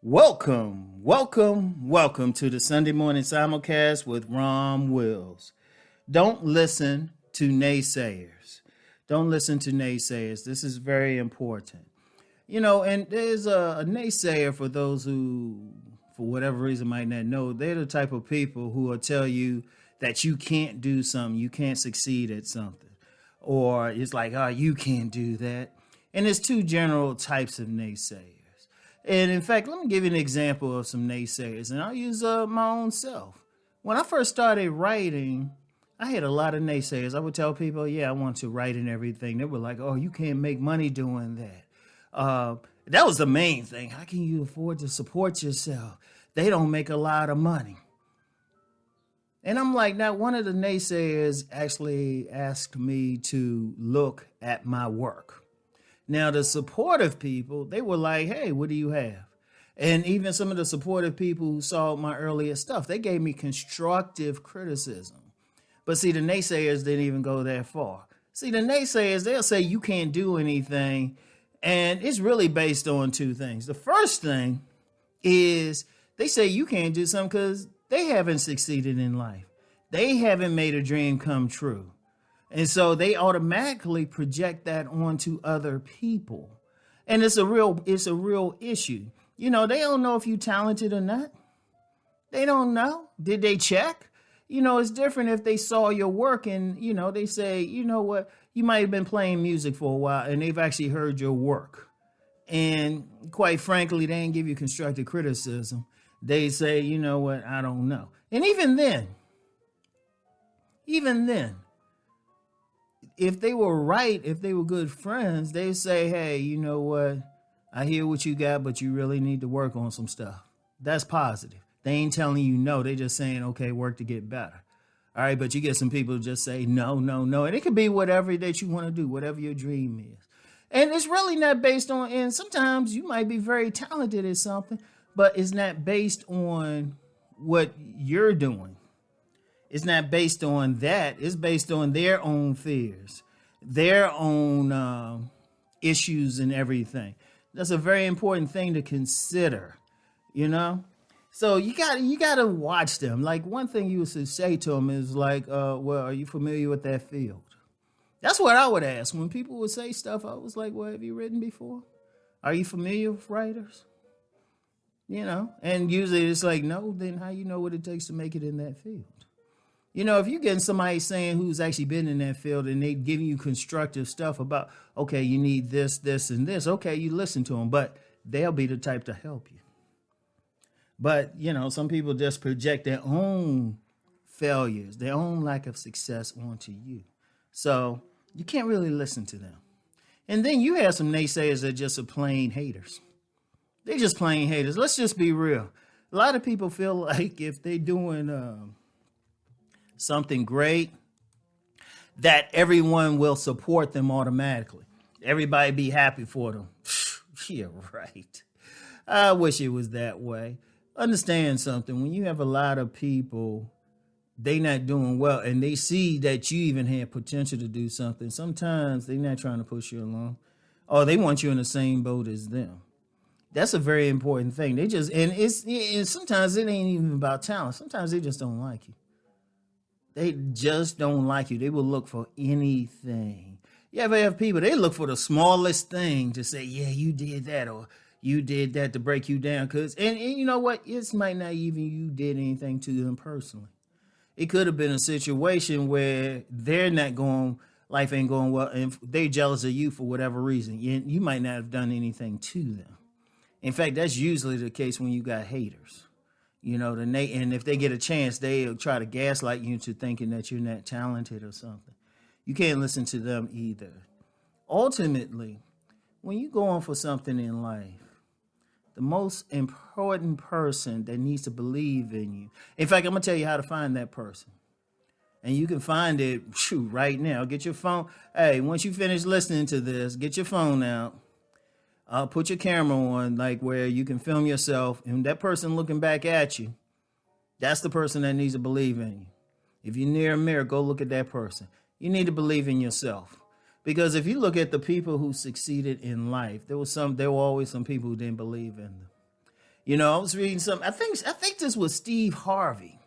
Welcome to the Sunday morning simulcast with Rom Wills. Don't listen to naysayers. Don't listen to naysayers. This is very important. And there's a naysayer for those who, for whatever reason, might not know. They're the type of people who will tell you that you can't do something, you can't succeed at something. Or it's like, oh, you can't do that. And there's two general types of naysayers. And in fact, let me give you an example of some naysayers, and I'll use my own self. When I first started writing, I had a lot of naysayers. I would tell people, yeah, I want to write and everything. They were like, oh, you can't make money doing that. That was the main thing. How can you afford to support yourself? They don't make a lot of money. And I'm like, now one of the naysayers actually asked me to look at my work. Now, the supportive people, they were like, hey, what do you have? And even some of the supportive people who saw my earlier stuff, they gave me constructive criticism. But see, the naysayers didn't even go that far. See, the naysayers, they'll say you can't do anything. And it's really based on two things. The first thing is they say you can't do something because they haven't succeeded in life. They haven't made a dream come true. And so they automatically project that onto other people. And it's a real issue. They don't know if you're talented or not. They don't know. Did they check? It's different if they saw your work and, they say, you know what, you might have been playing music for a while and they've actually heard your work. And quite frankly, they didn't give you constructive criticism. They say, you know what, I don't know. And even then, if they were right, if they were good friends, they say, hey, you know what? I hear what you got, but you really need to work on some stuff. That's positive. They ain't telling you no. They just saying, okay, work to get better. All right, but you get some people who just say no. And it could be whatever that you want to do, whatever your dream is. And it's really not based on, and sometimes you might be very talented at something, but it's not based on what you're doing. It's not based on that. It's based on their own fears, their own issues and everything. That's a very important thing to consider, So you got to watch them. Like one thing you would say to them is like, well, are you familiar with that field? That's what I would ask. When people would say stuff, I was like, well, have you written before? Are you familiar with writers? And usually it's like, no, then how you know what it takes to make it in that field? If you're getting somebody saying who's actually been in that field and they giving you constructive stuff about, okay, you need this, this, and this. Okay, you listen to them, but they'll be the type to help you. But, some people just project their own failures, their own lack of success onto you. So you can't really listen to them. And then you have some naysayers that just are plain haters. They're just plain haters. Let's just be real. A lot of people feel like if they're doing something great, that everyone will support them automatically. Everybody be happy for them. Yeah, right. I wish it was that way. Understand something. When you have a lot of people, they not doing well, and they see that you even have potential to do something, sometimes they're not trying to push you along. Or they want you in the same boat as them. That's a very important thing. They just, and sometimes it ain't even about talent. Sometimes they just don't like you. They just don't like you. They will look for anything. You ever have people, they look for the smallest thing to say, yeah, you did that, or you did that to break you down. And you know what? It might not even you did anything to them personally. It could have been a situation where they're not going, life ain't going well, and they're jealous of you for whatever reason. You might not have done anything to them. In fact, that's usually the case when you got haters. And if they get a chance, they'll try to gaslight you into thinking that you're not talented or something. You can't listen to them either. Ultimately, when you go on for something in life, the most important person that needs to believe in you. In fact, I'm going to tell you how to find that person. And you can find it right now. Get your phone. Hey, once you finish listening to this, get your phone out. Put your camera on, like where you can film yourself, and that person looking back at you, that's the person that needs to believe in you. If you're near a mirror, go look at that person. You need to believe in yourself. Because if you look at the people who succeeded in life, there were always some people who didn't believe in them. I was reading something. I think this was Steve Harvey.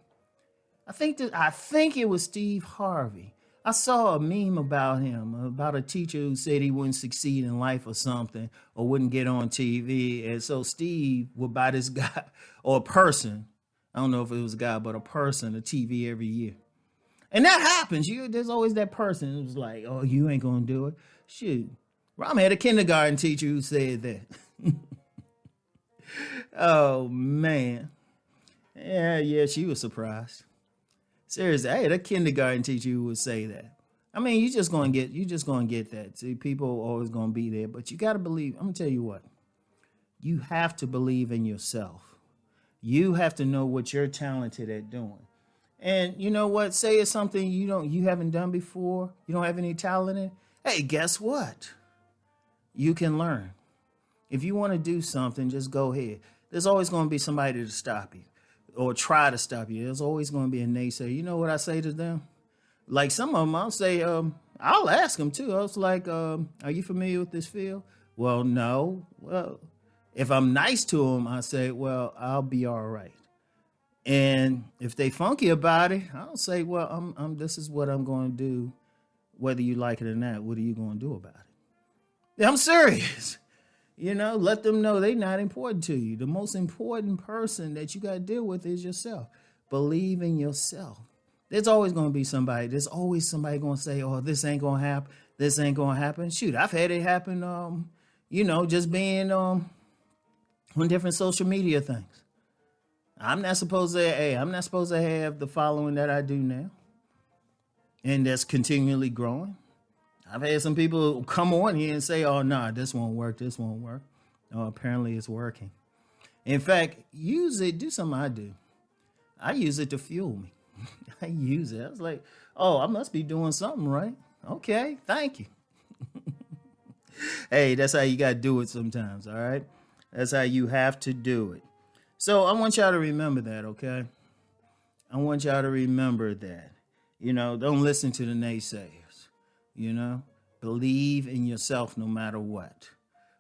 I think it was Steve Harvey. I saw a meme about him, about a teacher who said he wouldn't succeed in life or something, or wouldn't get on TV. And so Steve would buy this guy or a person, I don't know if it was a guy, but a person, a TV every year. And that happens. There's always that person who's like, oh, you ain't going to do it. Shoot. Rom had a kindergarten teacher who said that. Oh, man. Yeah, she was surprised. Seriously, I had a kindergarten teacher who would say that. I mean, you just gonna get that. See, people are always gonna be there, but you gotta believe. I'm gonna tell you what. You have to believe in yourself. You have to know what you're talented at doing. And you know what? Say it's something you haven't done before. You don't have any talent in. Hey, guess what? You can learn. If you want to do something, just go ahead. There's always going to be somebody to stop you or try to stop you. There's always going to be a naysayer. You know what I say to them? Like some of them, I'll say, I'll ask them too. I was like, are you familiar with this field? Well, no. Well, if I'm nice to them, I say, well, I'll be all right. And if they funky about it, I'll say, well, this is what I'm going to do, whether you like it or not. What are you going to do about it? I'm serious. Let them know they're not important to you. The most important person that you got to deal with is yourself. Believe in yourself. There's always going to be somebody. There's always somebody going to say, oh, this ain't going to happen. This ain't going to happen. Shoot, I've had it happen, just being on different social media things. I'm not supposed to have the following that I do now. And that's continually growing. I've had some people come on here and say, oh, nah, this won't work. Oh, apparently it's working. In fact, use it. Do something I do. I use it to fuel me. I use it. I was like, oh, I must be doing something right. Okay, thank you. Hey, that's how you got to do it sometimes, all right? That's how you have to do it. So I want y'all to remember that, okay? I want y'all to remember that. Don't listen to the naysayers. Believe in yourself no matter what.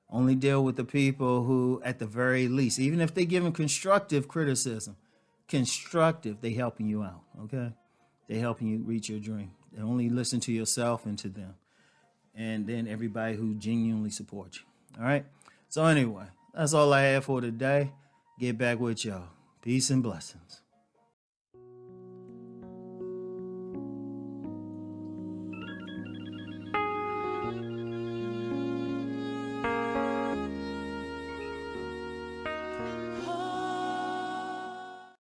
Only deal with the people who, at the very least, even if they're giving constructive criticism, they helping you out, okay? They helping you reach your dream. They only listen to yourself and to them. And then everybody who genuinely supports you, all right? So anyway, that's all I have for today. Get back with y'all. Peace and blessings.